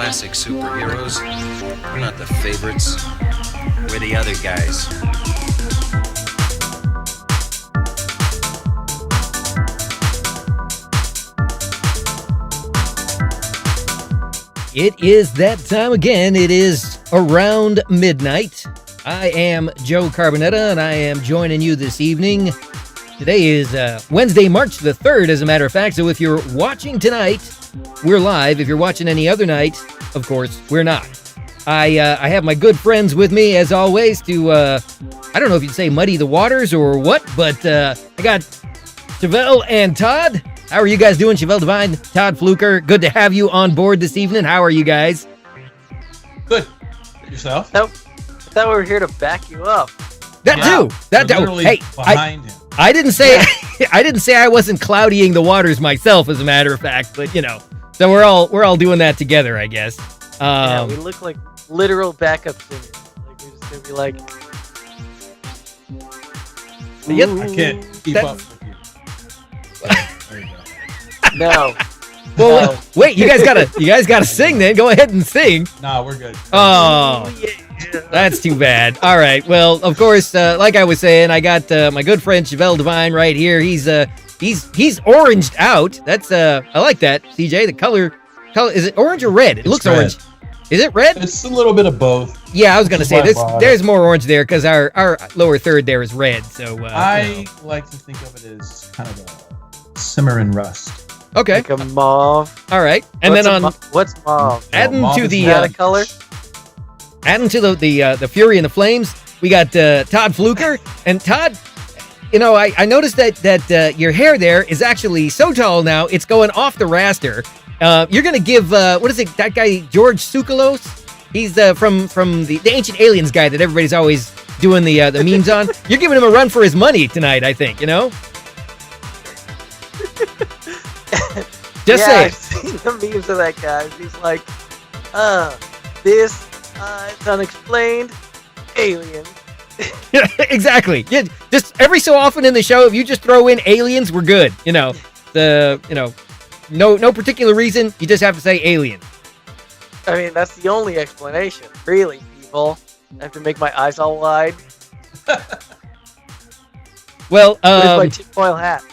classic superheroes. We're not the favorites. We're the other guys. It is that time again. It is around midnight. I am Joe Carbonetta, and I am joining you this evening. Today is Wednesday, March the 3rd, as a matter of fact. So if you're watching tonight, we're live. If you're watching any other night, of course, we're not. I have my good friends with me, as always, to, I don't know if you'd say muddy the waters or what, but I got Chevelle and Todd. How are you guys doing? Chevelle Devine, Todd Fluker. Good to have you on board this evening. How are you guys? Good. Yourself? I thought we were here to back you up. That too. Hey, behind him. I didn't say I didn't say I wasn't cloudying the waters myself, as a matter of fact. But you know, so we're all doing that together, I guess. Yeah, we look like literal backup singers. Like we're just gonna be like, yep. I can't keep up with you. There you go. no. Well, no. wait, you guys gotta sing then. Go ahead and sing. Nah, we're good. Oh, Yeah. that's too bad. All right. Well, of course, like I was saying, I got my good friend Chevelle Devine right here. He's oranged out. That's I like that. CJ, the color is it orange or red? It looks red. orange. Is it red? It's a little bit of both. Yeah, I was gonna say Which is why I brought it. there's more orange there because our lower third there is red. So I like to think of it as kind of a simmer and rust. okay. Like a mauve. All right. And What's then what's mauve? adding mauve to is the Is that a color? adding to the Fury and the Flames, we got Todd Fluker. And Todd, you know, I noticed that your hair there is actually so tall now, it's going off the raster. You're going to give, what is it, that guy, George Tsoukalos? He's from the Ancient Aliens guy that everybody's always doing the memes on. You're giving him a run for his money tonight, I think, you know? Just yeah, say I've seen the memes of that guy. He's like, this it's unexplained alien. exactly. Yeah, just every so often in the show, if you just throw in aliens, we're good. You know, no particular reason. You just have to say alien. I mean, that's the only explanation, really, people. I have to make my eyes all wide. Well, Where's my tinfoil hat?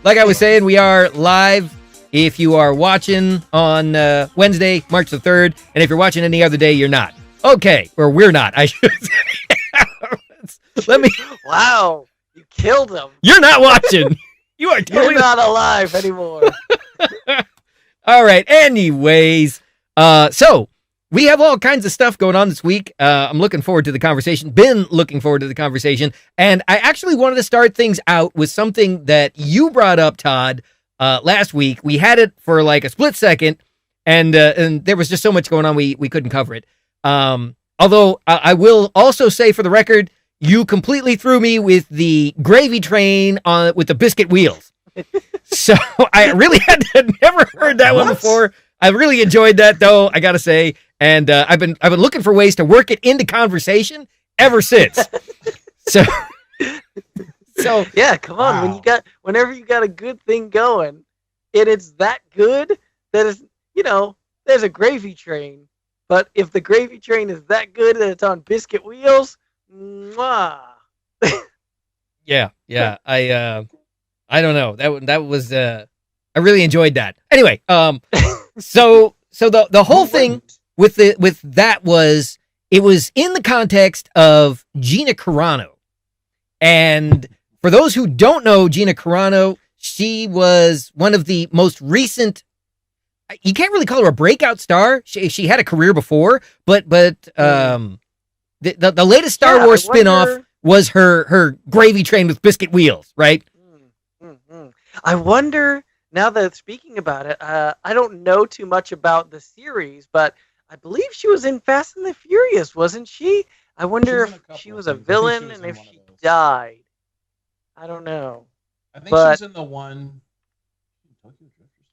like I was saying, we are live. If you are watching on Wednesday, March the 3rd, and if you're watching any other day, you're not. Okay, or we're not. I should say. Let me. Wow, you killed him. You're not watching. You are totally You're not alive anymore. All right. Anyways, so we have all kinds of stuff going on this week. I'm looking forward to the conversation. Been looking forward to the conversation, and I actually wanted to start things out with something that you brought up, Todd, last week. We had it for like a split second, and there was just so much going on we couldn't cover it. Although I will also say, for the record, you completely threw me with the gravy train with the biscuit wheels. So I really had never heard that one before. I really enjoyed that, though, I gotta say, and I've been looking for ways to work it into conversation ever since. So yeah, come on. Wow. Whenever you got a good thing going, and it's that good that is, there's a gravy train. But if the gravy train is that good that it's on biscuit wheels, mwah. yeah, I don't know. That was I really enjoyed that. Anyway, so the whole thing with that was, it was in the context of Gina Carano. And for those who don't know Gina Carano, she was one of the most recent, you can't really call her a breakout star. She had a career before, but the latest Star Wars spinoff was her gravy train with biscuit wheels, right? I wonder, now that speaking about it, I don't know too much about the series, but I believe she was in Fast and the Furious, wasn't she? I wonder if she was a villain and if she died. I don't know. I think she was in the one.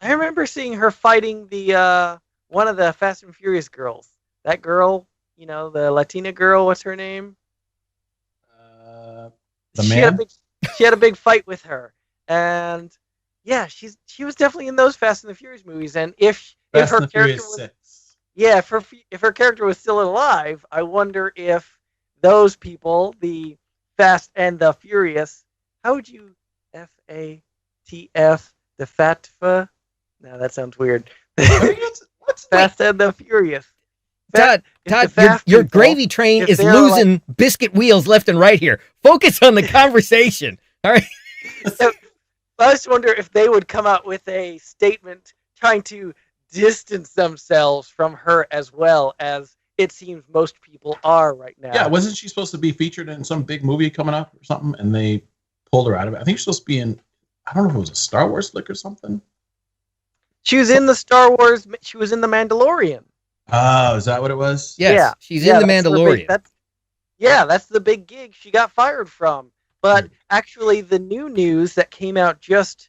I remember seeing her fighting the one of the Fast and Furious girls. That girl, the Latina girl. What's her name? She had a big fight with her, and yeah, she was definitely in those Fast and the Furious movies. And if her character was, yeah, if her character was still alive, I wonder if those people, the Fast and the Furious, how would you FATF the Fatfa? No, that sounds weird. Fast and the Furious. Todd, If the your fast people- gravy train if is they're losing biscuit wheels left and right here. Focus on the conversation. All right. So, I just wonder if they would come out with a statement trying to distance themselves from her as well as it seems most people are right now. Yeah, wasn't she supposed to be featured in some big movie coming up or something? And they pulled her out of it. I think she's supposed to be in, I don't know if it was a Star Wars flick or something. She was in the Star Wars. She was in the Mandalorian. Oh, is that what it was? Yes, Yeah. she's in the that's Mandalorian. that's the big gig she got fired from. But actually, the new news that came out just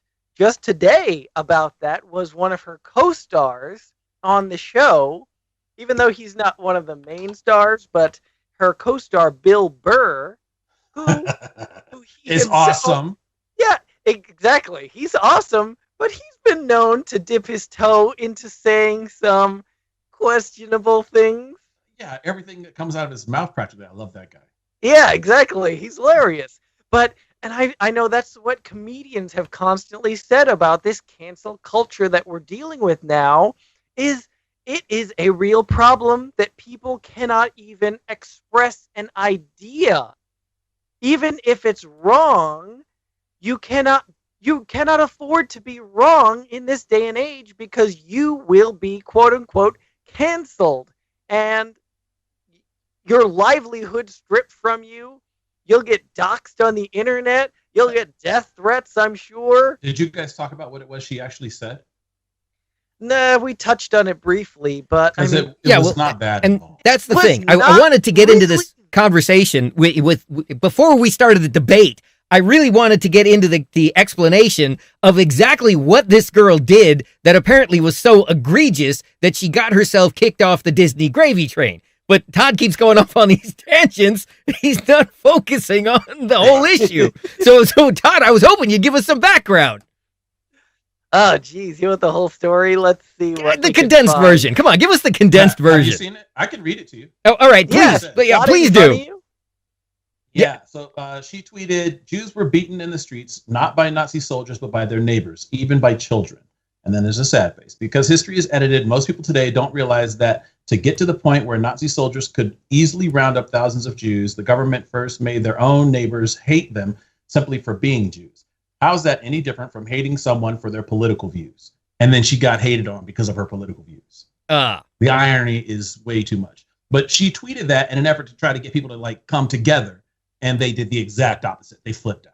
today about that was one of her co-stars on the show, even though he's not one of the main stars, but her co-star Bill Burr, who he is himself- awesome. Yeah, exactly. He's awesome, but he's been known to dip his toe into saying some questionable things. Yeah, everything that comes out of his mouth practically. I love that guy. Yeah, exactly. He's hilarious. But I know that's what comedians have constantly said about this cancel culture that we're dealing with now is it is a real problem that people cannot even express an idea. Even if it's wrong, you cannot afford to be wrong in this day and age because you will be quote unquote canceled and your livelihood stripped from you. You'll get doxxed on the internet. You'll get death threats, I'm sure. Did you guys talk about what it was she actually said? Nah, we touched on it briefly, but I Because mean, it was not bad at And all. that's the Was thing. I not wanted to get into this really- conversation with before we started the debate. I really wanted to get into the explanation of exactly what this girl did that apparently was so egregious that she got herself kicked off the Disney gravy train. But Todd keeps going off on these tangents. He's not focusing on the whole issue. So Todd, I was hoping you'd give us some background. oh, geez, you want the whole story? Let's see what The we can condensed find. version. Come on, give us the condensed Have you version. seen it? I can read it to you. Oh, all right, please. Yeah, But yeah, got it please in front do. of you? Yeah. So she tweeted, Jews were beaten in the streets, not by Nazi soldiers, but by their neighbors, even by children. And then there's a sad face. Because history is edited, most people today don't realize that to get to the point where Nazi soldiers could easily round up thousands of Jews, the government first made their own neighbors hate them simply for being Jews. How is that any different from hating someone for their political views? And then she got hated on because of her political views. The irony is way too much. But she tweeted that in an effort to try to get people to like come together. And they did the exact opposite. They flipped out.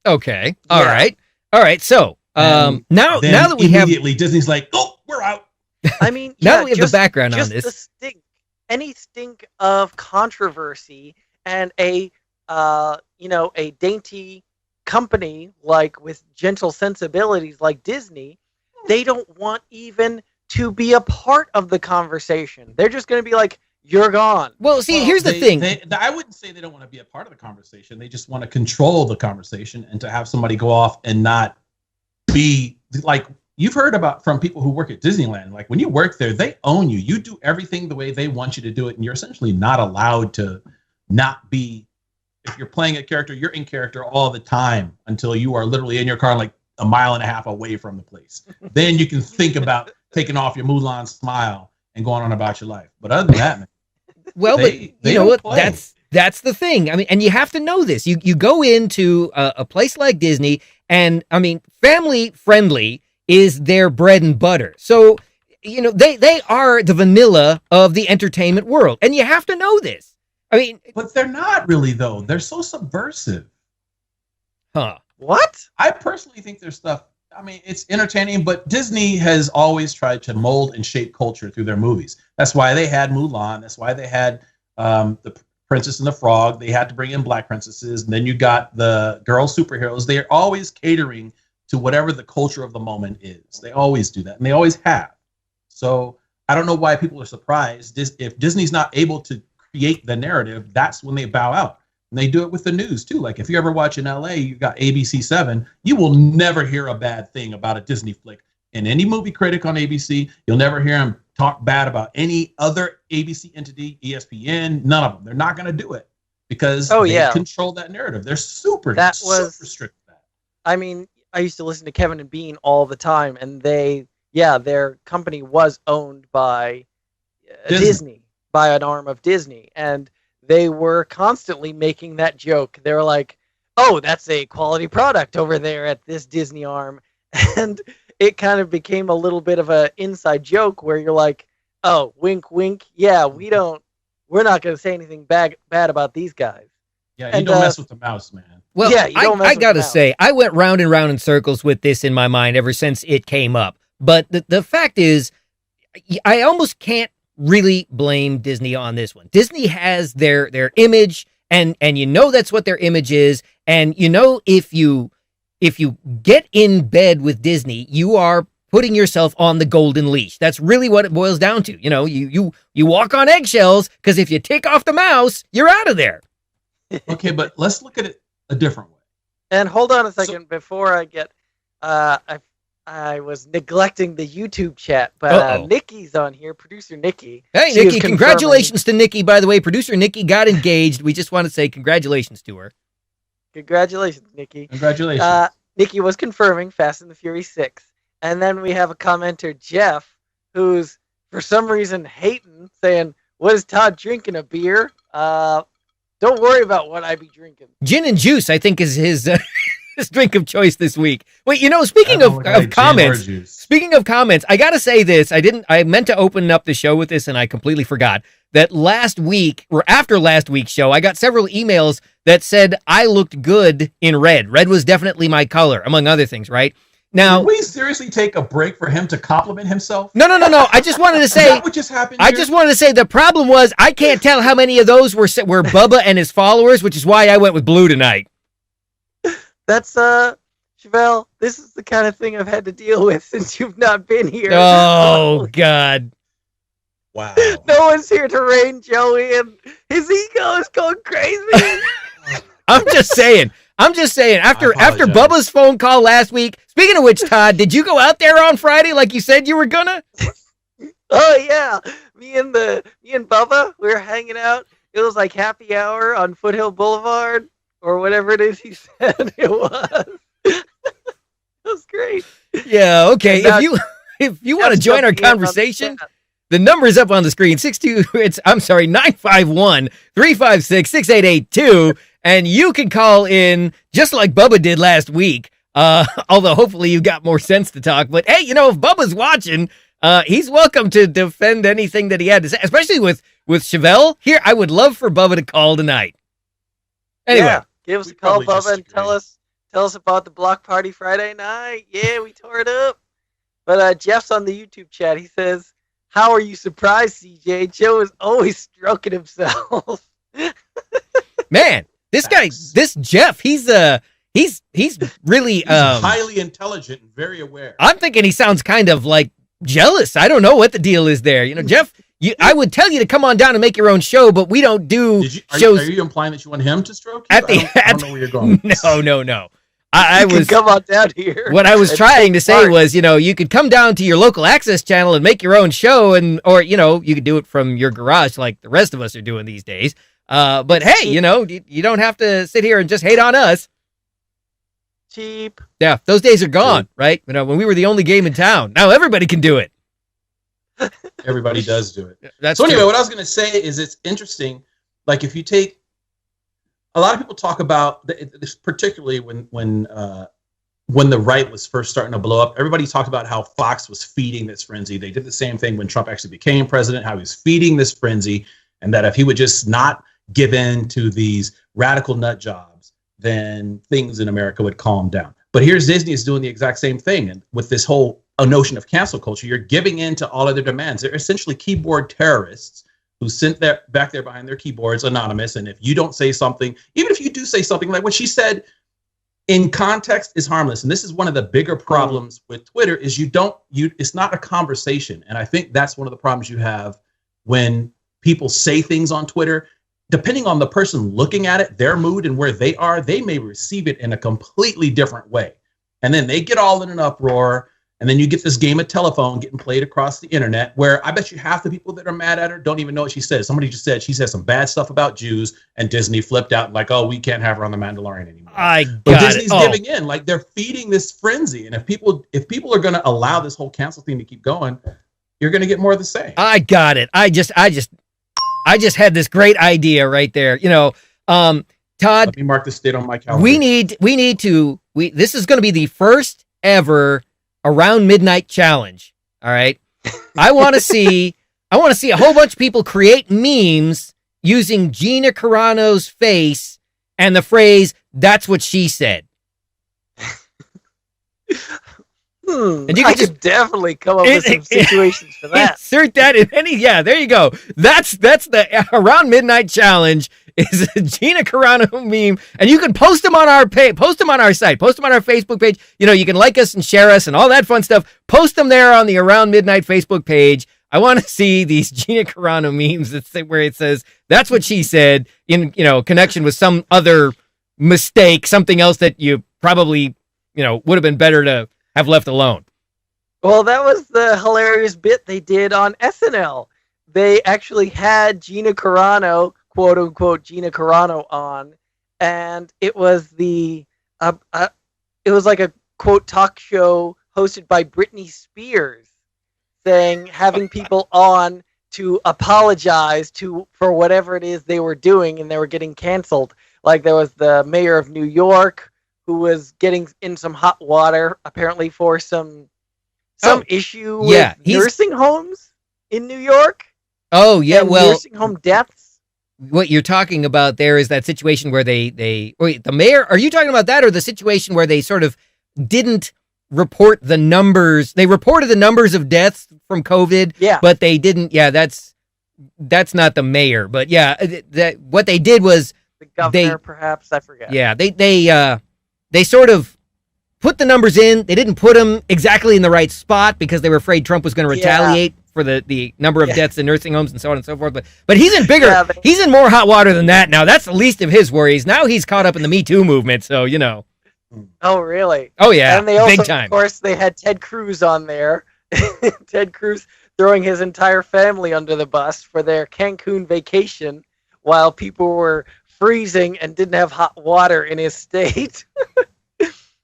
Okay. All Yeah. right. All right. So And now then that we have immediately Disney's like, oh, we're out. I mean, now yeah, that we have just, the background on just this. the stink, any stink of controversy and a dainty company like with gentle sensibilities like Disney, they don't want even to be a part of the conversation. They're just going to be like, you're gone. Well, see, Well, here's the thing. I wouldn't say they don't want to be a part of the conversation. They just want to control the conversation and to have somebody go off and not be like, you've heard about from people who work at Disneyland. Like when you work there, they own you. You do everything the way they want you to do it. And you're essentially not allowed to not be, if you're playing a character, you're in character all the time until you are literally in your car, like a mile and a half away from the place. Then you can think about taking off your Mulan smile and going on about your life. But other than that, man, Well, They but you know don't what? play. That's the thing. I mean, and you have to know this. You go into a place like Disney, and I mean, family friendly is their bread and butter. So, you know, they are the vanilla of the entertainment world, and you have to know this. I mean, but they're not really though. They're so subversive. huh? What? I personally think their stuff, I mean, it's entertaining, but Disney has always tried to mold and shape culture through their movies. That's why they had Mulan. That's why they had the Princess and the Frog. They had to bring in black princesses. And then you got the girl superheroes. They are always catering to whatever the culture of the moment is. They always do that, and they always have. So I don't know why people are surprised. If Disney's not able to create the narrative, that's when they bow out. And they do it with the news too. Like if you ever watch in LA, you got ABC7, you will never hear a bad thing about a Disney flick. And any movie critic on ABC, you'll never hear him talk bad about any other ABC entity, ESPN, none of them. They're not going to do it because they control that narrative. They're super strict with that. I mean, I used to listen to Kevin and Bean all the time, and their company was owned by Disney, by an arm of Disney, and they were constantly making that joke. They were like, oh, that's a quality product over there at this Disney arm. And it kind of became a little bit of an inside joke where you're like, oh, wink, wink. Yeah, we're not going to say anything bad about these guys. Yeah, you don't mess with the mouse, man. Well, yeah, I got to say, I went round and round in circles with this in my mind ever since it came up. But the fact is, I almost can't really blame Disney on this one. Disney has their image, and you know that's what their image is. And you know, if you get in bed with Disney, you are putting yourself on the golden leash. That's really what it boils down to. You know, you walk on eggshells because if you take off the mouse, you're out of there. Okay, but let's look at it a different way. And hold on a second before I get. I was neglecting the YouTube chat, but Nikki's on here, producer Nikki. Hey, Nikki, congratulations to Nikki, by the way. Producer Nikki got engaged. We just want to say congratulations to her. Congratulations, Nikki. Congratulations. Nikki was confirming Fast and the Furious 6. And then we have a commenter, Jeff, who's for some reason hating, saying, what is Todd drinking, a beer? Don't worry about what I be drinking. Gin and juice, I think, is his his drink of choice this week. Wait, you know, speaking of comments, I got to say this. I meant to open up the show with this and I completely forgot that last week or after last week's show, I got several emails that said I looked good in red. Red was definitely my color, among other things, right? Now, did we seriously take a break for him to compliment himself? No. I just wanted to say. Is that what just happened here? I just wanted to say the problem was I can't tell how many of those were Bubba and his followers, which is why I went with blue tonight. That's Chevelle. This is the kind of thing I've had to deal with since you've not been here. Oh God! Wow. No one's here to rein Joey, and his ego is going crazy. I'm just saying. After Bubba's phone call last week. Speaking of which, Todd, did you go out there on Friday like you said you were gonna? Oh yeah, me and Bubba, we were hanging out. It was like happy hour on Foothill Boulevard or whatever it is he said it was. It was great. Yeah. Okay. If you want to join our conversation. The number is up on the screen, 951-356-6882, and you can call in just like Bubba did last week, although hopefully you got more sense to talk. But hey, you know, if Bubba's watching, he's welcome to defend anything that he had to say, especially with Chevelle. Here, I would love for Bubba to call tonight. Anyway. Yeah, give us a call, Bubba, and tell us about the block party Friday night. Yeah, we tore it up. But Jeff's on the YouTube chat. He says, how are you surprised, CJ? Joe is always stroking himself. Man, this guy, this Jeff, he's really highly intelligent and very aware. I'm thinking he sounds kind of like jealous. I don't know what the deal is there. You know, Jeff, I would tell you to come on down and make your own show, but we don't do shows. Are you implying that you want him to stroke you? I don't know where you're going. No. I was come on down here. What I was trying to say was, you know, you could come down to your local access channel and make your own show, or you know, you could do it from your garage like the rest of us are doing these days. But hey, you know, you don't have to sit here and just hate on us. Cheap. Yeah, those days are gone, right? You know, when we were the only game in town. Now everybody can do it. Everybody does do it. That's so anyway, true. what I was going to say is it's interesting. Like if you take a lot of people talk about this, particularly when the right was first starting to blow up. Everybody talked about how Fox was feeding this frenzy. They did the same thing when Trump actually became president, how he was feeding this frenzy, and that if he would just not give in to these radical nut jobs, then things in America would calm down. But here's Disney is doing the exact same thing. And with this whole notion of cancel culture, you're giving in to all of their demands. They're essentially keyboard terrorists who sent back there behind their keyboards anonymous. And if you don't say something, even if you do say something like what she said in context is harmless. And this is one of the bigger problems with Twitter is it's not a conversation. And I think that's one of the problems you have when people say things on Twitter. Depending on the person looking at it, their mood and where they are, they may receive it in a completely different way. And then they get all in an uproar And then you get this game of telephone getting played across the internet where I bet you half the people that are mad at her don't even know what she said. Somebody just said she said some bad stuff about Jews, and Disney flipped out like, oh, we can't have her on The Mandalorian anymore. But Disney's giving in. Like, they're feeding this frenzy. And if people are going to allow this whole cancel thing to keep going, you're going to get more of the same. I got it. I just had this great idea right there. You know, Todd, let me mark this date on my calendar. We need to this is going to be the first ever Around Midnight challenge. All right. I want to see a whole bunch of people create memes using Gina Carano's face and the phrase, "That's what she said." And you could definitely come up with some situations for that. Insert that in any. Yeah, there you go. That's the Around Midnight challenge. Is a Gina Carano meme, and you can post them on our page, post them on our site, post them on our Facebook page. You know, you can like us and share us and all that fun stuff. Post them there on the Around Midnight Facebook page. I want to see these Gina Carano memes where it says, "That's what she said," in, you know, connection with some other mistake, something else that you probably, you know, would have been better to have left alone. Well, that was the hilarious bit they did on SNL. They actually had Gina Carano, quote unquote Gina Carano, on, and it was it was like a quote talk show hosted by Britney Spears, having people on to apologize for whatever it is they were doing, and they were getting canceled. Like, there was the mayor of New York who was getting in some hot water apparently for some issue with nursing homes in New York. Oh yeah, well, nursing home deaths. What you're talking about there is that situation where they wait, the mayor, are you talking about that, or the situation where they sort of didn't report the numbers? They reported the numbers of deaths from COVID, but they didn't. Yeah, that's not the mayor, but yeah, that what they did was the governor, perhaps, I forget. Yeah, they sort of put the numbers in. They didn't put them exactly in the right spot because they were afraid Trump was going to retaliate for the number of deaths in nursing homes and so on and so forth. But he's in bigger, he's in more hot water than that now. That's the least of his worries. Now he's caught up in the Me Too movement, so, you know. Oh, really? Oh, yeah, and they also, big time. Of course, they had Ted Cruz on there. Ted Cruz throwing his entire family under the bus for their Cancun vacation while people were freezing and didn't have hot water in his state.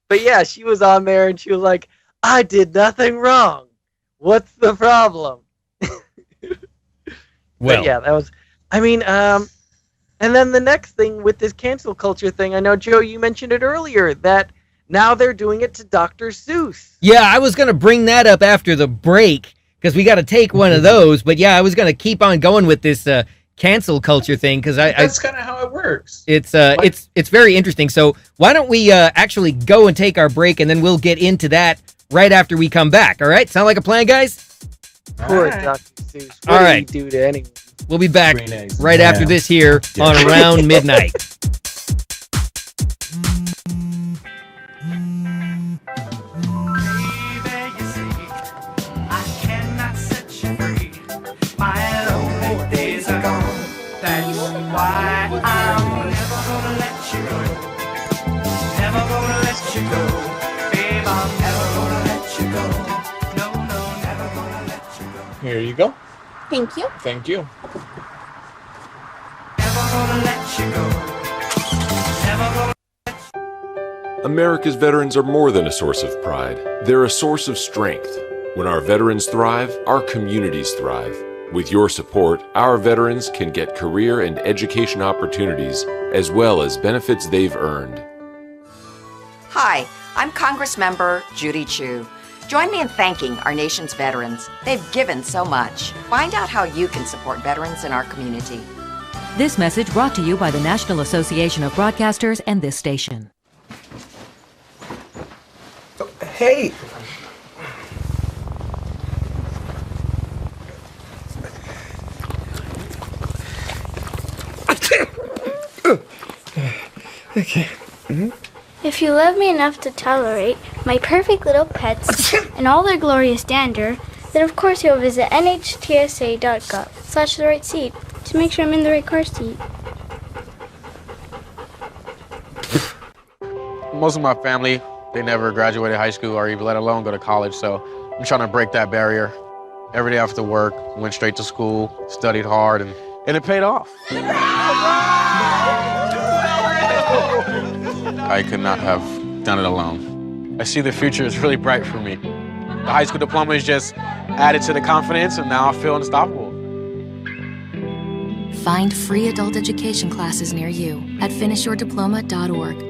But yeah, she was on there and she was like, "I did nothing wrong. What's the problem?" Well, yeah, that was, I mean, and then the next thing with this cancel culture thing, I know, Joe, you mentioned it earlier, that now they're doing it to Dr. Seuss. Yeah, I was going to bring that up after the break because we got to take one of those. But yeah, I was going to keep on going with this cancel culture thing because that's kind of how it works. It's very interesting. So why don't we actually go and take our break, and then we'll get into that right after we come back. All right, sound like a plan, guys? Poor Dr. Seuss. What did he do to anyone? We'll be back right after this here on Around Midnight. Here you go. Thank you. Thank you. America's veterans are more than a source of pride. They're a source of strength. When our veterans thrive, our communities thrive. With your support, our veterans can get career and education opportunities as well as benefits they've earned. Hi, I'm Congressmember Judy Chu. Join me in thanking our nation's veterans. They've given so much. Find out how you can support veterans in our community. This message brought to you by the National Association of Broadcasters and this station. Oh, hey! Okay. Mm-hmm. If you love me enough to tolerate my perfect little pets and all their glorious dander, then of course you'll visit nhtsa.gov/the-right-seat to make sure I'm in the right car seat. Most of my family they never graduated high school or even let alone go to college. So I'm trying to break that barrier. Every day after work, went straight to school, studied hard, and it paid off. I could not have done it alone. I see the future is really bright for me. The high school diploma is just added to the confidence, and now I feel unstoppable. Find free adult education classes near you at finishyourdiploma.org.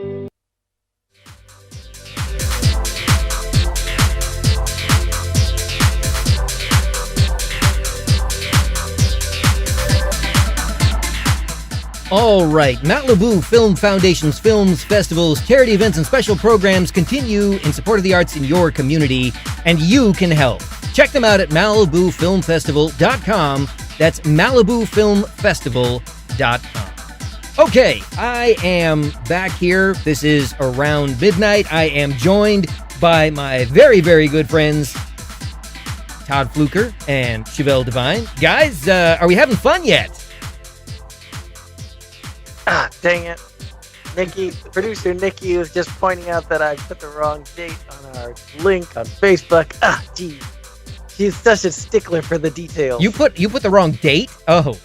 All right, Malibu Film Foundation's films, festivals, charity events, and special programs continue in support of the arts in your community, and you can help. Check them out at MalibuFilmFestival.com. That's MalibuFilmFestival.com. Okay, I am back here. This is around midnight. I am joined by my very, very good friends, Todd Fluker and Chevelle Devine. Guys, are we having fun yet? Ah, dang it. Producer Nikki was just pointing out that I put the wrong date on our link on Facebook. Ah, gee. She's such a stickler for the details. You put the wrong date? Oh.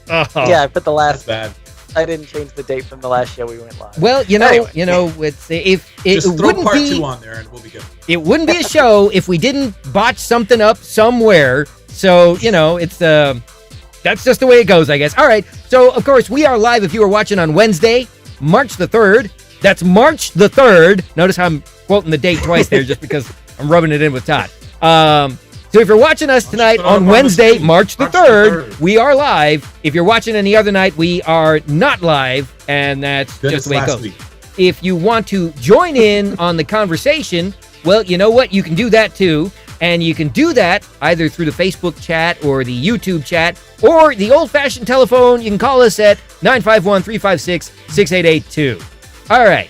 Yeah, I put the last. That's bad. I didn't change the date from the last show we went live. Well, Anyway. it's if it Just throw wouldn't part be 2 on there and we'll be good. it wouldn't be a show if we didn't botch something up somewhere. So, it's that's just the way it goes, I guess. All right. So, of course, we are live if you are watching on Wednesday, March the 3rd. That's March the 3rd. Notice how I'm quoting the date twice there just because I'm rubbing it in with Todd. So if you're watching us tonight on Wednesday, March the 3rd, we are live. If you're watching any other night, we are not live, and that's just the way it goes. If you want to join in on the conversation, well, you know what? You can do that too. And you can do that either through the Facebook chat or the YouTube chat or the old-fashioned telephone. You can call us at 951-356-6882. All right.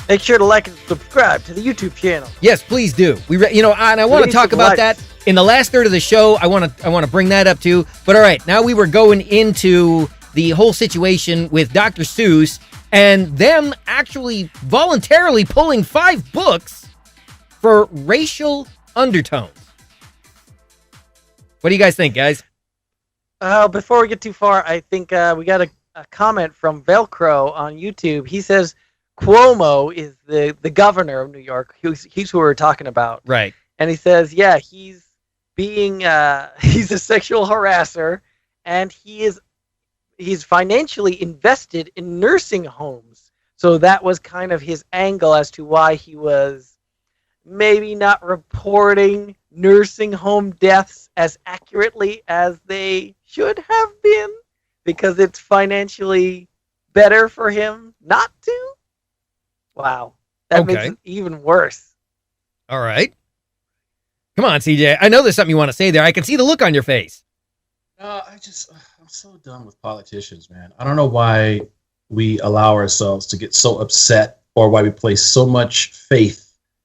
Make sure to like and subscribe to the YouTube channel. Yes, please do. And I want to talk about that in the last third of the show. I want to bring that up too. But all right, now we were going into the whole situation with Dr. Seuss and them actually voluntarily pulling 5 books for racial undertones. What do you guys think, guys? Before we get too far, I think we got a comment from Velcro on YouTube. He says Cuomo is the governor of New York. He's who we're talking about. Right. And he says, yeah, he's being he's a sexual harasser, and he's financially invested in nursing homes. So that was kind of his angle as to why he was maybe not reporting nursing home deaths as accurately as they should have been, because it's financially better for him not to. Wow. That makes it even worse. All right. Come on, CJ. I know there's something you want to say there. I can see the look on your face. I'm so done with politicians, man. I don't know why we allow ourselves to get so upset, or why we place so much faith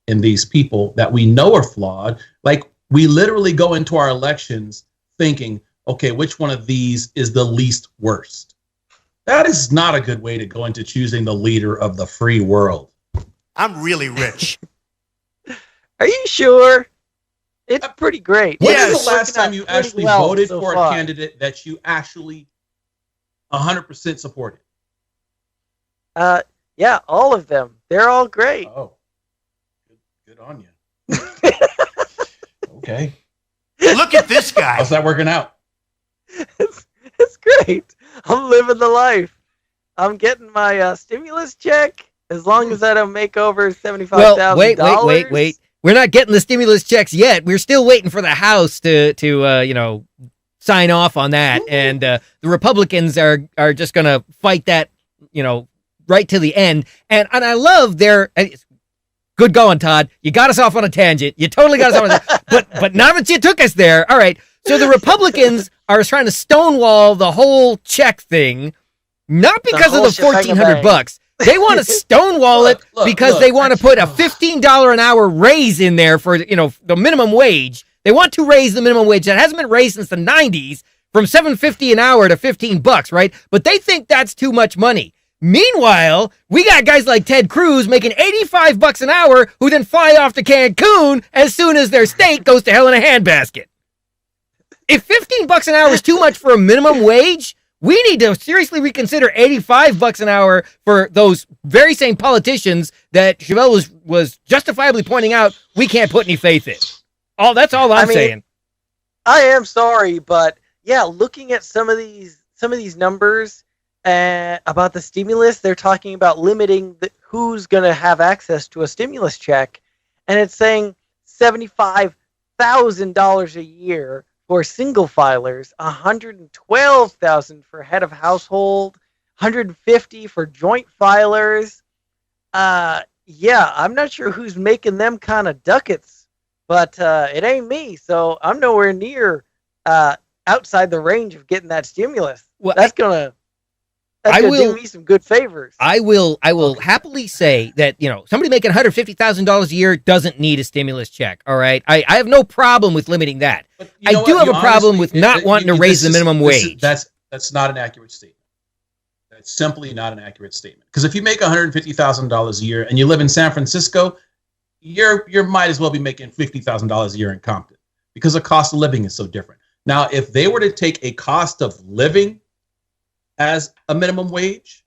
in these people that we know are flawed. Like, we literally go into our elections thinking, okay, which one of these is the least worst? That is not a good way to go into choosing the leader of the free world. I'm really rich. Are you sure? It's pretty great. When is the last time you actually voted for a candidate that you actually 100% supported? Yeah, all of them. They're all great. Oh, good on you. Okay. Look at this guy. How's that working out? It's great. I'm living the life. I'm getting my stimulus check as long as I don't make over $75,000. Well, wait. We're not getting the stimulus checks yet. We're still waiting for the House to sign off on that. Ooh. And the Republicans are just going to fight that, right to the end. And I love their good going, Todd. You got us off on a tangent. You totally got us off on a tangent. But now that you took us there, all right. So the Republicans are trying to stonewall the whole check thing, not because of the $1,400. They want to stonewall it because they want to put a $15 an hour raise in there for, the minimum wage. They want to raise the minimum wage that hasn't been raised since the 90s from $7.50 an hour to $15, right? But they think that's too much money. Meanwhile, we got guys like Ted Cruz making $85 an hour who then fly off to Cancun as soon as their state goes to hell in a handbasket. If $15 an hour is too much for a minimum wage, we need to seriously reconsider $85 an hour for those very same politicians that Chevelle was justifiably pointing out we can't put any faith in. That's all I'm saying. I am sorry, but yeah, looking at some of these numbers about the stimulus, they're talking about limiting who's going to have access to a stimulus check, and it's saying $75,000 a year for single filers, $112,000 for head of household, $150,000 for joint filers. Yeah, I'm not sure who's making them kind of ducats, but it ain't me, so I'm nowhere near outside the range of getting that stimulus. Well, that's gonna do me some good favors. I will happily say that, somebody making $150,000 a year doesn't need a stimulus check. All right. I have no problem with limiting that. I do have a problem with not wanting to raise the minimum wage. That's not an accurate statement. That's simply not an accurate statement. Because if you make $150,000 a year and you live in San Francisco, you might as well be making $50,000 a year in Compton because the cost of living is so different. Now, if they were to take a cost of living as a minimum wage,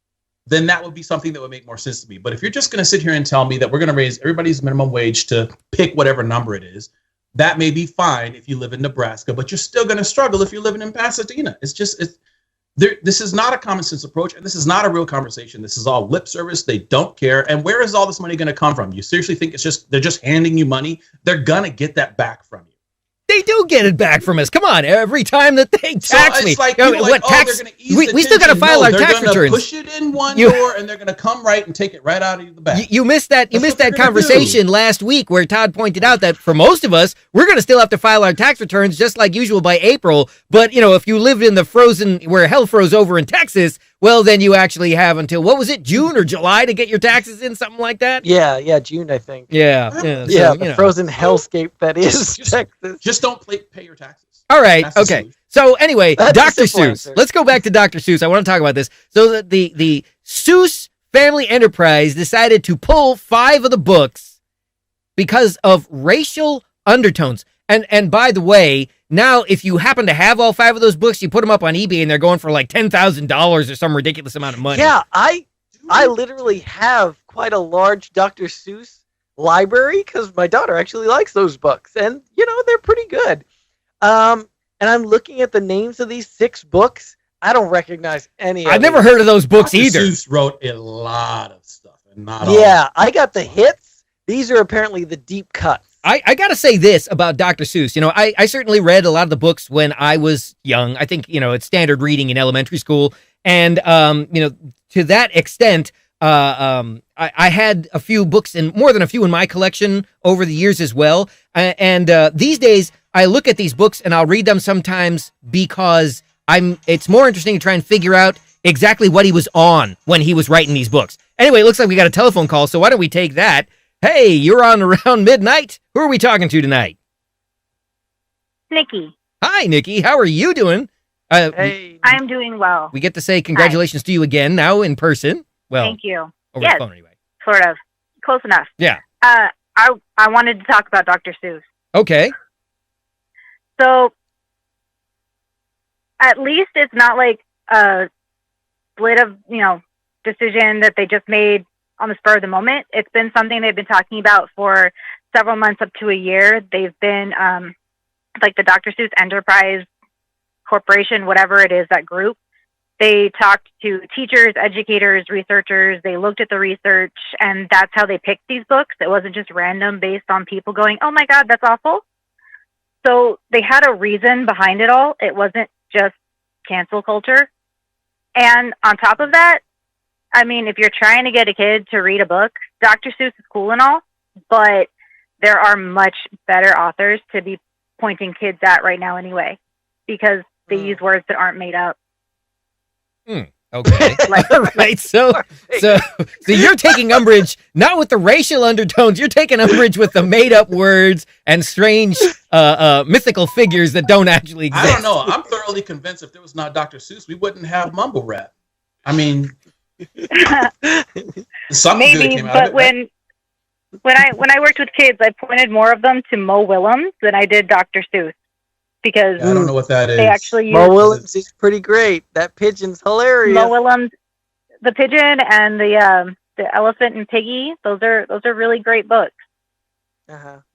then that would be something that would make more sense to me. But if you're just going to sit here and tell me that we're going to raise everybody's minimum wage to pick whatever number it is, that may be fine if you live in Nebraska, but you're still going to struggle if you're living in Pasadena. This is not a common sense approach, and this is not a real conversation. This is all lip service. They don't care. And where is all this money going to come from? You seriously think they're just handing you money? They're going to get that back from you. They do get it back from us. Come on, every time that they tax me. Like, they're going to ease we still got to file our tax returns. They're going to push it in one door, and they're going to come right and take it right out of the back. You missed that. You missed that conversation last week where Todd pointed out that for most of us, we're going to still have to file our tax returns just like usual by April. But if you lived in the frozen where hell froze over in Texas, well, then you actually have until June or July to get your taxes in, something like that. Yeah, June, I think. Yeah. The frozen hellscape that is Texas. Just don't pay your taxes. All right. Okay. So anyway, Dr. Seuss. Let's go back to Dr. Seuss. I want to talk about this. So the Seuss family enterprise decided to pull 5 of the books because of racial undertones. And by the way, now if you happen to have all 5 of those books, you put them up on eBay and they're going for like $10,000 or some ridiculous amount of money. Yeah, I literally have quite a large Dr. Seuss library because my daughter actually likes those books, and they're pretty good. And I'm looking at the names of these 6 books. I don't recognize any. I've never heard of those books Dr. either. Seuss wrote a lot of stuff, and not all. Yeah, I got the hits. These are apparently the deep cuts. I got to say this about Dr. Seuss. I certainly read a lot of the books when I was young. I think, it's standard reading in elementary school. And, to that extent, I had a few books and more than a few in my collection over the years as well. And these days I look at these books and I'll read them sometimes because it's more interesting to try and figure out exactly what he was on when he was writing these books. Anyway, it looks like we got a telephone call. So why don't we take that? Hey, you're on around midnight. Who are we talking to tonight? Nikki. Hi, Nikki. How are you doing? Hey. I'm doing well. We get to say congratulations to you again now in person. Well, thank you. Over the phone anyway. Sort of. Close enough. Yeah. I wanted to talk about Dr. Seuss. Okay. So, at least it's not like a split of, decision that they just made on the spur of the moment. It's been something they've been talking about for several months up to a year. They've been, like the Dr. Seuss Enterprise Corporation, whatever it is, that group. They talked to teachers, educators, researchers. They looked at the research, and that's how they picked these books. It wasn't just random based on people going, oh my God, that's awful. So they had a reason behind it all. It wasn't just cancel culture. And on top of that, if you're trying to get a kid to read a book, Dr. Seuss is cool and all, but there are much better authors to be pointing kids at right now anyway, because they use words that aren't made up. Okay. All right. So you're taking umbrage not with the racial undertones. You're taking umbrage with the made up words and strange mythical figures that don't actually exist. I don't know. I'm thoroughly convinced if there was not Dr. Seuss, we wouldn't have mumble rap. Something good Maybe, came out but of it, right? when I worked with kids, I pointed more of them to Mo Willems than I did Dr. Seuss because I don't know what that is. they actually use Mo Willems is pretty great. That pigeon's hilarious. Mo Willems, the pigeon and the elephant and piggy. Those are really great books.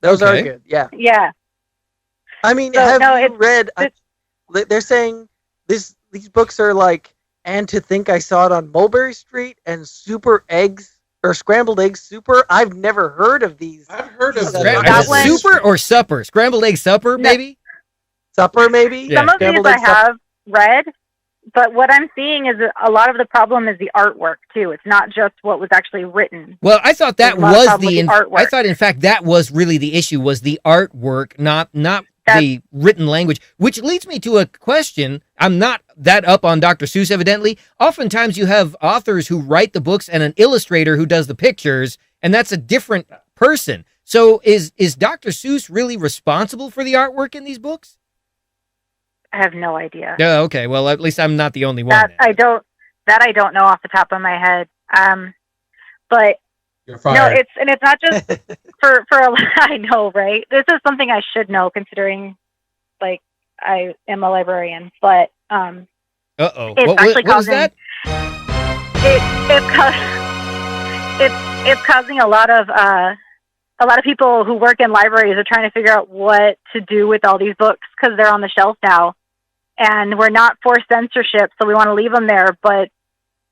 Those are Okay. good. Yeah. Yeah. I mean, So, have no, you read? They're saying these books are like, and to think I saw it on Mulberry Street and Super Eggs or Scrambled Eggs Super. I've never heard of these. I've heard of Is it Super or Supper? Scrambled egg supper, maybe? Supper, maybe? Yeah. Some of these Scrambled I egg supper. have read, but what I'm seeing is that a lot of the problem is the artwork too. It's not just what was actually written. Well, I thought that There's a lot of was problem with the artwork. I thought, in fact, that was really the issue, was the artwork, not the written language, which leads me to a question. I'm not that up on Dr. Seuss, evidently. Oftentimes you have authors who write the books and an illustrator who does the pictures, and that's a different person. So is Dr. Seuss really responsible for the artwork in these books? I have no idea. Yeah, okay. Well, at least I'm not the only one. That I don't know off the top of my head. But You're no, fired. it's not just for I know, right? This is something I should know considering like I am a librarian, but Uh-oh. it's What actually was causing that? It's causing a lot of people who work in libraries are trying to figure out what to do with all these books because they're on the shelf now, and we're not for censorship, so we want to leave them there. But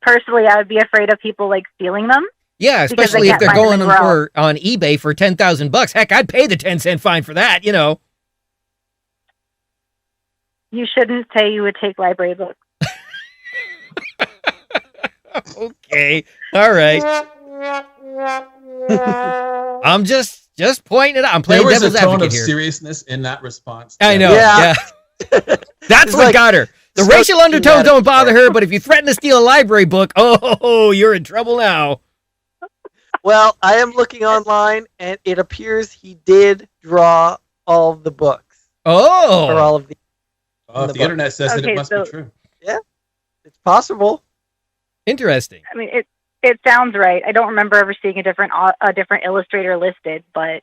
personally, I would be afraid of people like stealing them. Yeah, because they especially if can't they're find them going anywhere else. on eBay for $10,000. Heck, I'd pay the 10-cent fine for that, you know. You shouldn't say you would take library books. Okay. All right. I'm just pointing it out. I'm There playing was a devil's tone advocate of here. seriousnness in that response. I know. Yeah. Yeah. That's It's what like got her. The so racial undertones dramatic. don't bother her, but if you threaten to steal a library book, oh, you're in trouble now. Well, I am looking online, and it appears he did draw all of the books. Oh. Or all of the. Oh, if the internet says it, Okay, it must so- be true. Yeah, it's possible. Interesting. I mean, it sounds right. I don't remember ever seeing a different illustrator listed, but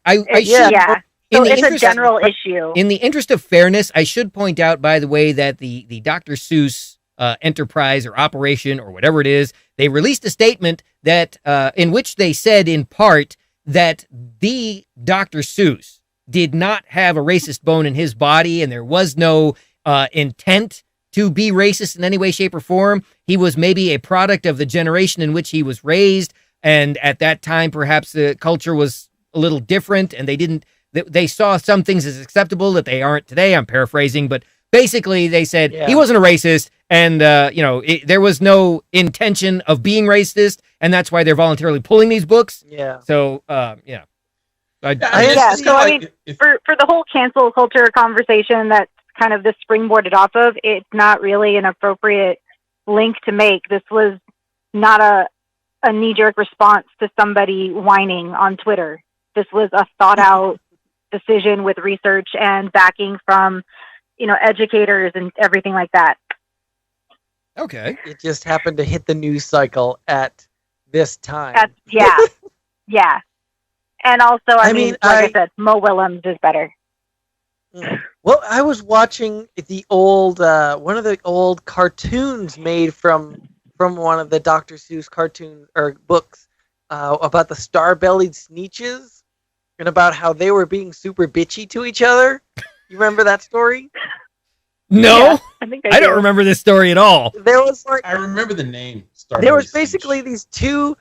I should, yeah. in So the it's a interest- general issue. In the interest of fairness, I should point out, by the way, that the Dr. Seuss enterprise or operation or whatever it is, they released a statement that in which they said in part that the Dr. Seuss did not have a racist bone in his body, and there was no intent to be racist in any way, shape, or form. He was maybe a product of the generation in which he was raised, and at that time, perhaps the culture was a little different, and they saw some things as acceptable that they aren't today. I'm paraphrasing, but basically they said he wasn't a racist, and there was no intention of being racist, and that's why they're voluntarily pulling these books. Yeah. So, yeah. So I mean, for the whole cancel culture conversation that's kind of this springboarded off of, it's not really an appropriate link to make. This was not a knee-jerk response to somebody whining on Twitter. This was a thought-out decision with research and backing from, educators and everything like that. Okay. It just happened to hit the news cycle at this time. Yeah. Yeah. And also, I mean, like I said, Mo Willems is better. Well, I was watching the old one of the old cartoons made from one of the Dr. Seuss cartoons or books about the star-bellied Sneetches and about how they were being super bitchy to each other. You remember that story? No, Yeah, I think I don't remember this story at all. There was like I remember the name. there was basically these two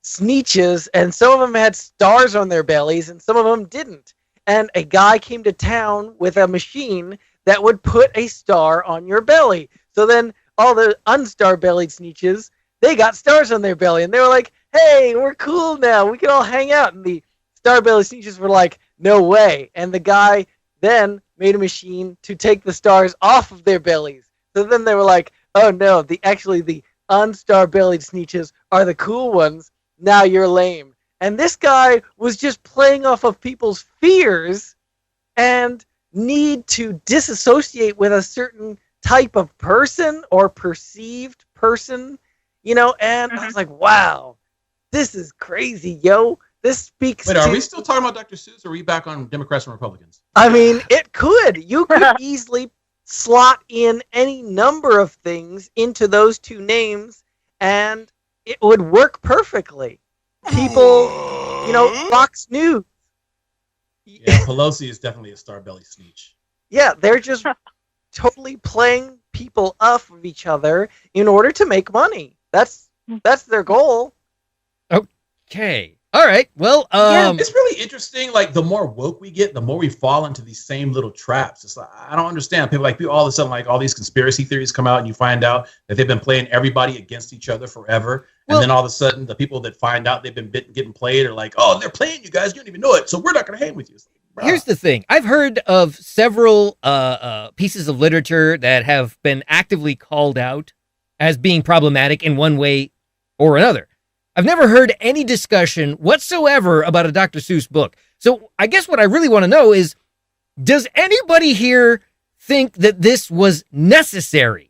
Sneetches, and some of them had stars on their bellies, and some of them didn't. And a guy came to town with a machine that would put a star on your belly. So then all the unstar-bellied Sneetches, they got stars on their belly, and they were like, "Hey, we're cool now. We can all hang out." And the star-bellied Sneetches were like, "No way!" And the guy then made a machine to take the stars off of their bellies. So then they were like, "Oh no, the unstar-bellied Sneetches are the cool ones. Now you're lame." And this guy was just playing off of people's fears and need to disassociate with a certain type of person or perceived person. and I was like, wow, this is crazy, yo. This speaks Wait, are we still talking about Dr. Seuss, or are we back on Democrats and Republicans? I mean, it could. You could easily slot in any number of things into those two names, and it would work perfectly. People, Fox News. Yeah, Pelosi is definitely a Starbelly Sneetch. Yeah, they're just totally playing people off of each other in order to make money. That's their goal. Okay. All right. Well, it's really interesting. Like, the more woke we get, the more we fall into these same little traps. It's like, I don't understand. People all of a sudden, like, all these conspiracy theories come out, and you find out that they've been playing everybody against each other forever. And then all of a sudden, the people that find out they've been getting played are like, oh, they're playing you guys. You don't even know it. So we're not going to hang with you. Like, here's the thing. I've heard of several pieces of literature that have been actively called out as being problematic in one way or another. I've never heard any discussion whatsoever about a Dr. Seuss book. So I guess what I really want to know is, does anybody here think that this was necessary?